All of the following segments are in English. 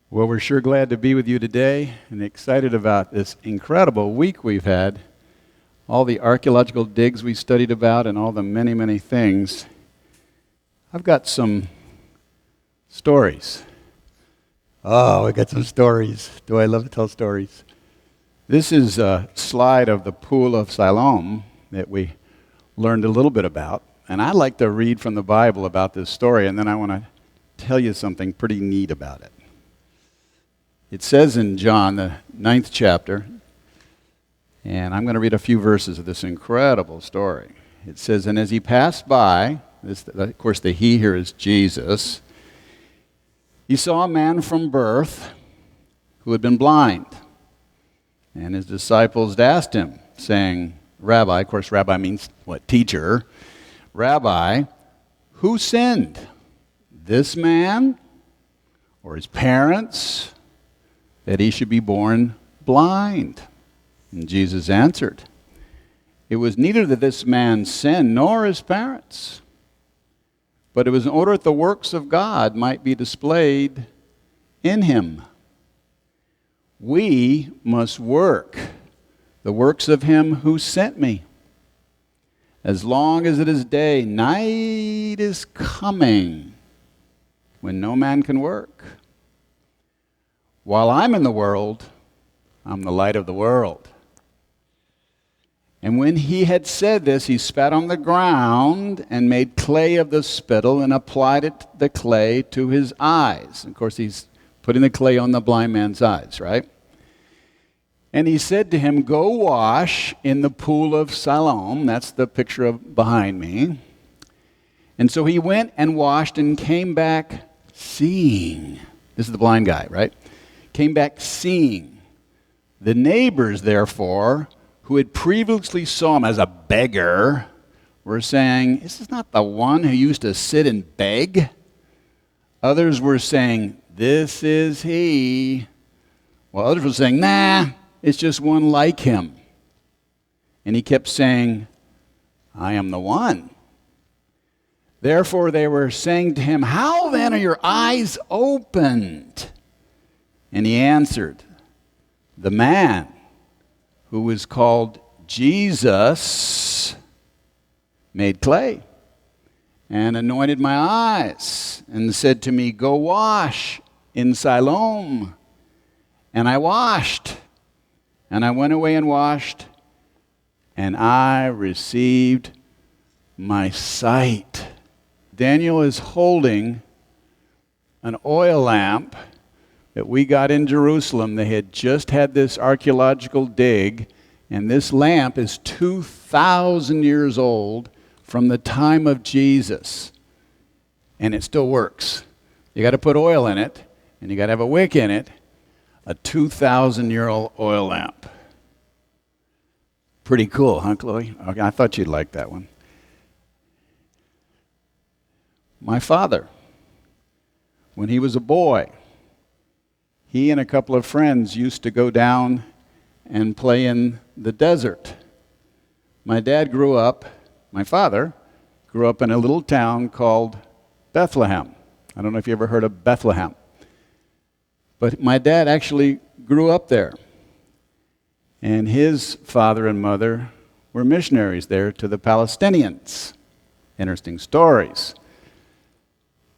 Well, we're sure glad to be with you today and excited about this incredible week we've had. All the archaeological digs we studied about and all the many, many things. I've got some stories. Oh, I got some stories. Do I love to tell stories? This is a slide of the Pool of Siloam that we learned a little bit about. And I'd like to read from the Bible about this story, and then I want to tell you something pretty neat about it. It says in John, the 9th chapter, and I'm going to read a few verses of this incredible story. It says, "And as he passed by," of course the he here is Jesus, "he saw a man from birth who had been blind. And his disciples asked him, saying, 'Rabbi,'" of course rabbi means what? Teacher. "Rabbi, who sinned, this man or his parents, that he should be born blind?" And Jesus answered, "It was neither that this man sinned nor his parents, but it was in order that the works of God might be displayed in him. We must work the works of him who sent me. As long as it is day, night is coming when no man can work. While I'm in the world, I'm the light of the world." And when he had said this, he spat on the ground and made clay of the spittle and applied the clay to his eyes. Of course, he's putting the clay on the blind man's eyes, right? "And he said to him, 'Go wash in the pool of Siloam.'" That's the picture behind me. "And so he went and washed and came back seeing." This is the blind guy, right? "Came back seeing. The neighbors, therefore, who had previously saw him as a beggar, were saying, 'Is this not the one who used to sit and beg?' Others were saying, 'This is he.' While others were saying, 'Nah, it's just one like him.' And he kept saying, 'I am the one.' Therefore they were saying to him, 'How then are your eyes opened?' And he answered, 'The man who is called Jesus made clay and anointed my eyes and said to me, "Go wash in Siloam." And I washed, and I went away and washed, and I received my sight." Daniel is holding an oil lamp that we got in Jerusalem. They had just had this archaeological dig, and this lamp is 2,000 years old from the time of Jesus, and it still works. You got to put oil in it, and you got to have a wick in it. A 2,000-year-old oil lamp. Pretty cool, huh, Chloe? Okay, I thought you'd like that one. My father, when he was a boy, he and a couple of friends used to go down and play in the desert. My father grew up in a little town called Bethlehem. I don't know if you ever heard of Bethlehem. But my dad actually grew up there. And his father and mother were missionaries there to the Palestinians. Interesting stories.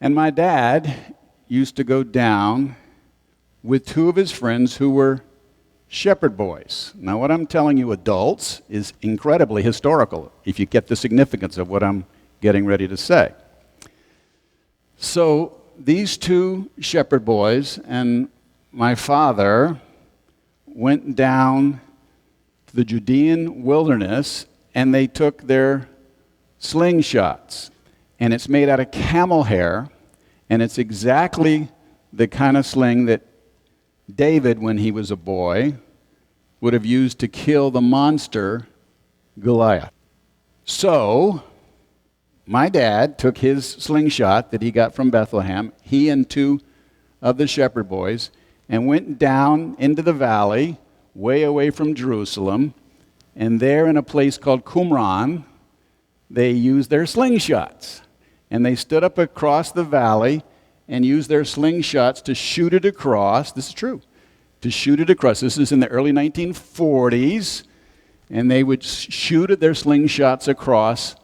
And my dad used to go down with two of his friends who were shepherd boys. Now, what I'm telling you, adults, is incredibly historical, if you get the significance of what I'm getting ready to say. So, these two shepherd boys and my father went down to the Judean wilderness, and they took their slingshots. And it's made out of camel hair, and it's exactly the kind of sling that David, when he was a boy, would have used to kill the monster Goliath. So, my dad took his slingshot that he got from Bethlehem, he and two of the shepherd boys, and went down into the valley, way away from Jerusalem, and there in a place called Qumran, they used their slingshots. And they stood up across the valley, and used their slingshots to shoot it across. This is true. To shoot it across. This is in the early 1940s. And they would shoot their slingshots across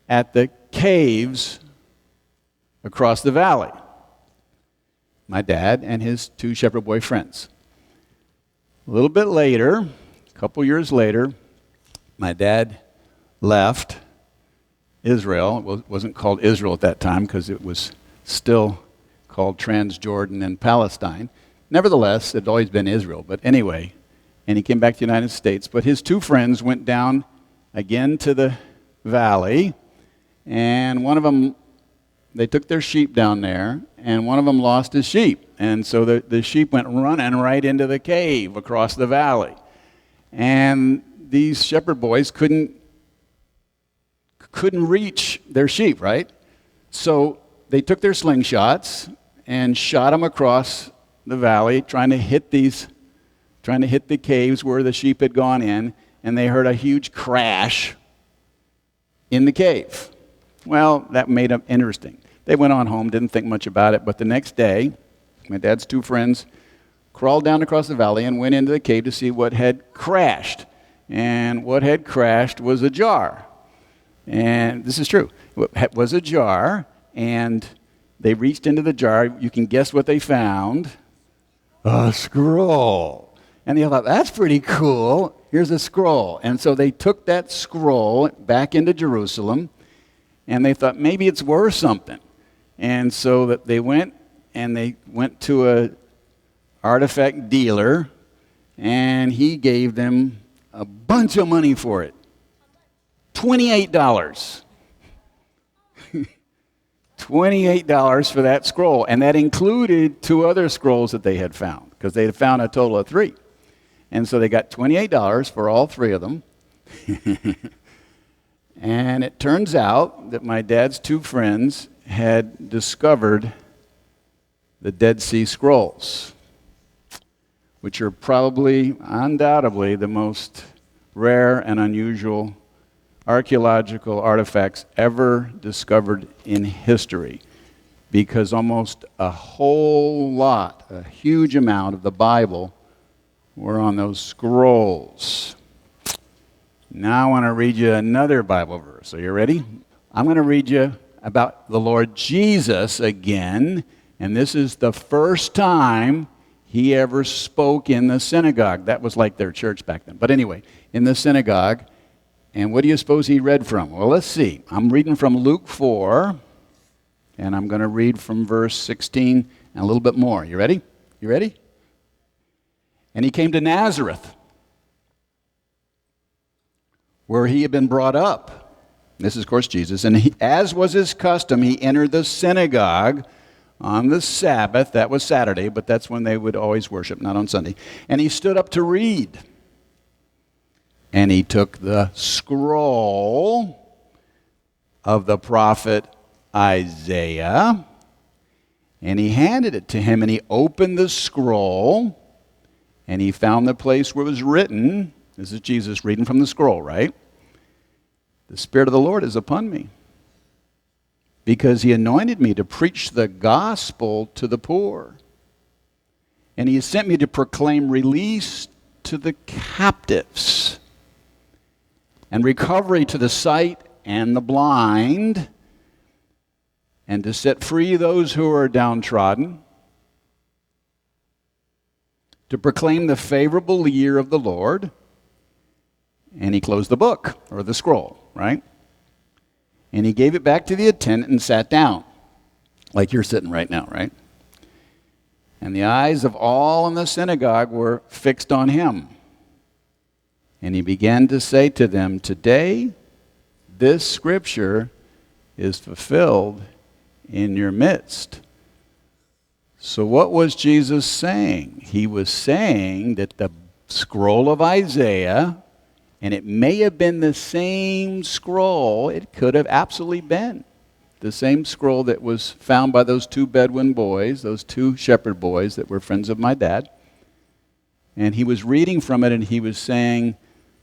at the caves across the valley. My dad and his two shepherd boy friends. A little bit later, a couple years later, my dad left Israel. It wasn't called Israel at that time because it was still called Transjordan and Palestine. Nevertheless, it had always been Israel. But anyway, and he came back to the United States. But his two friends went down again to the valley, and one of them, they took their sheep down there, and one of them lost his sheep. And so the sheep went running right into the cave across the valley. And these shepherd boys couldn't reach their sheep, right? So they took their slingshots and shot them across the valley, trying to hit the caves where the sheep had gone in, and they heard a huge crash in the cave. Well, that made them interesting. They went on home, didn't think much about it, but the next day, my dad's two friends crawled down across the valley and went into the cave to see what had crashed. And what had crashed was a jar. And this is true. It was a jar, and they reached into the jar. You can guess what they found. A scroll. And they thought, that's pretty cool. Here's a scroll. And so they took that scroll back into Jerusalem, and they thought maybe it's worth something. And so that they went to a artifact dealer, and he gave them a bunch of money for it. $28. $28 for that scroll. And that included two other scrolls that they had found, because they had found a total of 3. And so they got $28 for all 3 of them. And it turns out that my dad's two friends had discovered the Dead Sea Scrolls, which are probably, undoubtedly, the most rare and unusual archaeological artifacts ever discovered in history, because almost a whole lot, a huge amount of the Bible were on those scrolls. Now I want to read you another Bible verse. Are you ready? I'm going to read you about the Lord Jesus again, and this is the first time he ever spoke in the synagogue. That was like their church back then. But anyway, in the synagogue. And what do you suppose he read from? Well, let's see. I'm reading from Luke 4, and I'm going to read from verse 16 and a little bit more. You ready? You ready? And he came to Nazareth, where he had been brought up. This is, of course, Jesus. And as was his custom, he entered the synagogue on the Sabbath. That was Saturday, but that's when they would always worship, not on Sunday. And he stood up to read. And he took the scroll of the prophet Isaiah, and he handed it to him, and he opened the scroll, and he found the place where it was written. This is Jesus reading from the scroll, right? The Spirit of the Lord is upon me, because he anointed me to preach the gospel to the poor. And he has sent me to proclaim release to the captives, and recovery to the sight and the blind, and to set free those who are downtrodden, to proclaim the favorable year of the Lord. And he closed the book, or the scroll, right? And he gave it back to the attendant and sat down, like you're sitting right now, right? And the eyes of all in the synagogue were fixed on him. And he began to say to them, "Today, this scripture is fulfilled in your midst." So what was Jesus saying? He was saying that the scroll of Isaiah, and it may have been the same scroll, it could have absolutely been the same scroll that was found by those 2 Bedouin boys, those 2 shepherd boys that were friends of my dad. And he was reading from it, and he was saying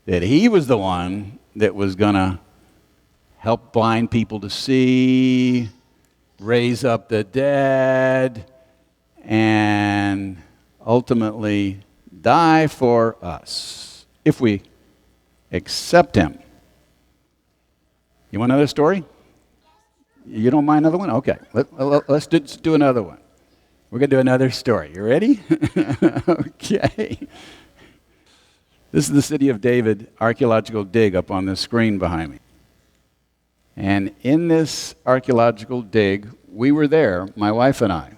that he was the one that was going to help blind people to see, raise up the dead, and ultimately die for us if we accept him. You want another story? You don't mind another one? Okay, let's do another one. We're going to do another story. You ready? Okay. This is the City of David archaeological dig up on the screen behind me. And in this archaeological dig, we were there, my wife and I.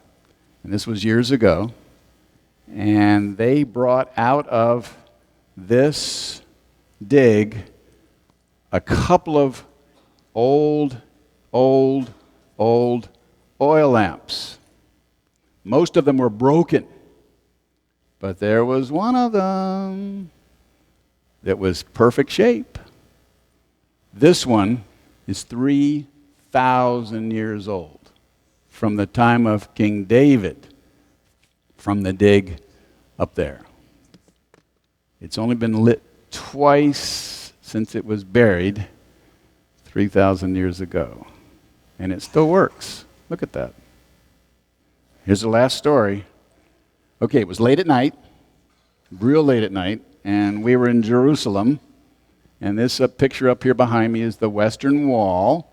And this was years ago. And they brought out of this dig a couple of old oil lamps. Most of them were broken. But there was one of them that was perfect shape. This one is 3,000 years old, from the time of King David, from the dig up there. It's only been lit twice since it was buried 3,000 years ago. And it still works. Look at that. Here's the last story. Okay, it was late at night, real late at night, and we were in Jerusalem. And this picture up here behind me is the Western Wall.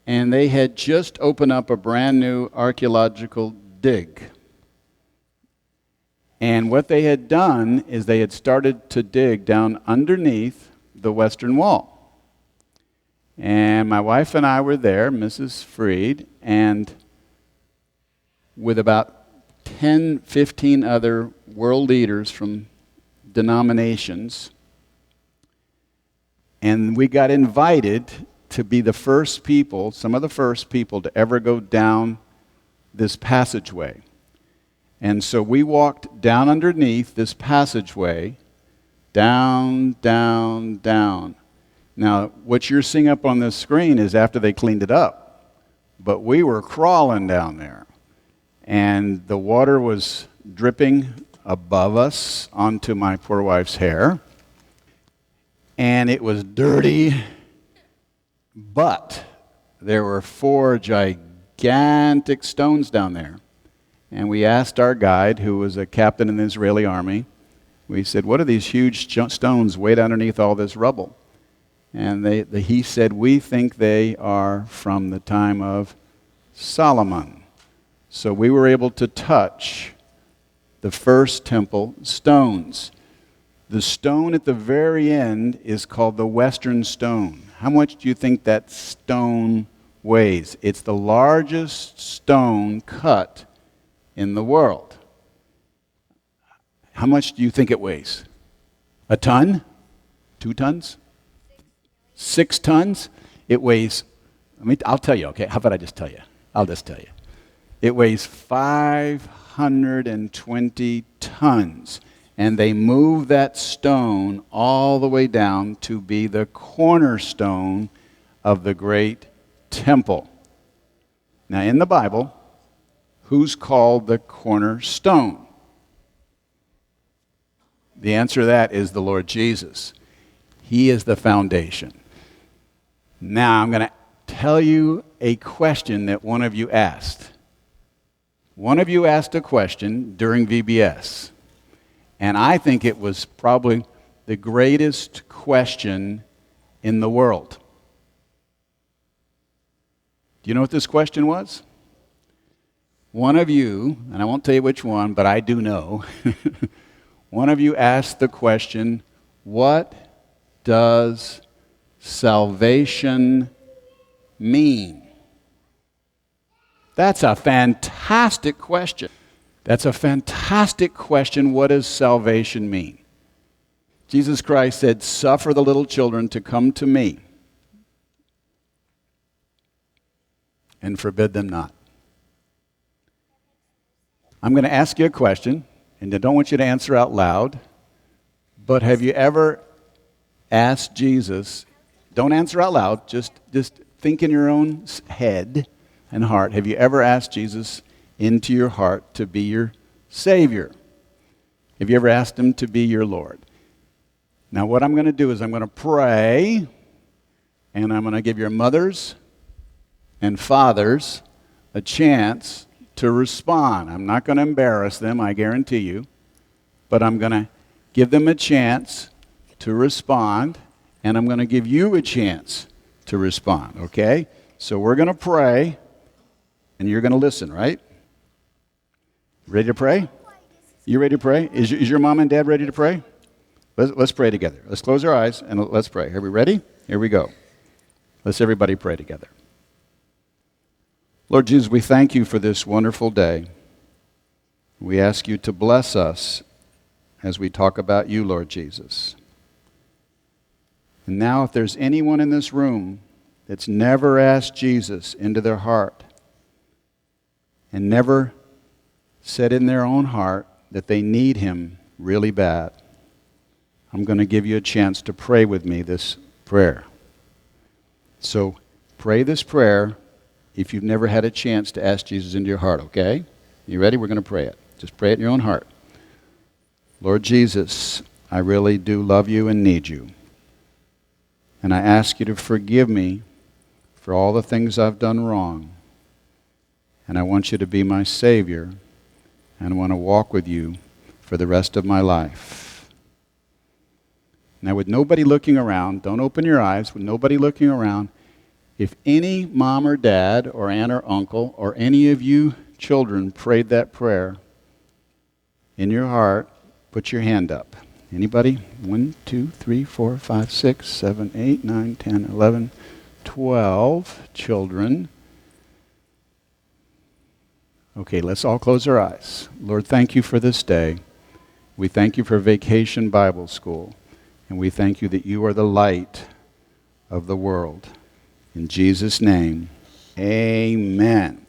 And they had just opened up a brand new archaeological dig. And what they had done is they had started to dig down underneath the Western Wall. And my wife and I were there, Mrs. Freed, and with about 10, 15 other world leaders from denominations. And we got invited to be the first people, some of the first people to ever go down this passageway. And so we walked down underneath this passageway, down, down, down. Now, what you're seeing up on this screen is after they cleaned it up. But we were crawling down there. And the water was dripping above us onto my poor wife's hair. And it was dirty. But there were 4 gigantic stones down there. And we asked our guide, who was a captain in the Israeli army, we said, what are these huge stones way down underneath all this rubble? And he said, we think they are from the time of Solomon. So we were able to touch the first temple stones. The stone at the very end is called the Western Stone. How much do you think that stone weighs? It's the largest stone cut in the world. How much do you think it weighs? A ton? 2 tons? 6 tons? It weighs, I'll tell you, okay? How about I just tell you? I'll just tell you. It weighs 520 tons. And they moved that stone all the way down to be the cornerstone of the great temple. Now, in the Bible, who's called the cornerstone? The answer to that is the Lord Jesus. He is the foundation. Now, I'm going to tell you a question that one of you asked. One of you asked a question during VBS, and I think it was probably the greatest question in the world. Do you know what this question was? One of you, and I won't tell you which one, but I do know, one of you asked the question, what does salvation mean? That's a fantastic question. That's a fantastic question. What does salvation mean? Jesus Christ said, suffer the little children to come to me and forbid them not. I'm going to ask you a question, and I don't want you to answer out loud, but have you ever asked Jesus, don't answer out loud, just think in your own head and heart, have you ever asked Jesus into your heart to be your Savior? Have you ever asked Him to be your Lord? Now what I'm going to do is I'm going to pray, and I'm going to give your mothers and fathers a chance to respond. I'm not going to embarrass them, I guarantee you, but I'm going to give them a chance to respond, and I'm going to give you a chance to respond, okay? So we're going to pray, and you're going to listen, right? Ready to pray? You ready to pray? Is your mom and dad ready to pray? Let's pray together. Let's close our eyes, and let's pray. Are we ready? Here we go. Let's everybody pray together. Lord Jesus, we thank you for this wonderful day. We ask you to bless us as we talk about you, Lord Jesus. And now if there's anyone in this room that's never asked Jesus into their heart and never said in their own heart that they need him really bad, I'm going to give you a chance to pray with me this prayer. So pray this prayer if you've never had a chance to ask Jesus into your heart, okay? You ready? We're going to pray it. Just pray it in your own heart. Lord Jesus, I really do love you and need you. And I ask you to forgive me for all the things I've done wrong. And I want you to be my Savior, and I want to walk with you for the rest of my life. Now, with nobody looking around, don't open your eyes, with nobody looking around, if any mom or dad or aunt or uncle or any of you children prayed that prayer in your heart, put your hand up. Anybody? 1, 2, 3, 4, 5, 6, 7, 8, 9, 10, 11, 12 children. Okay, let's all close our eyes. Lord, thank you for this day. We thank you for Vacation Bible School. And we thank you that you are the light of the world. In Jesus' name, amen.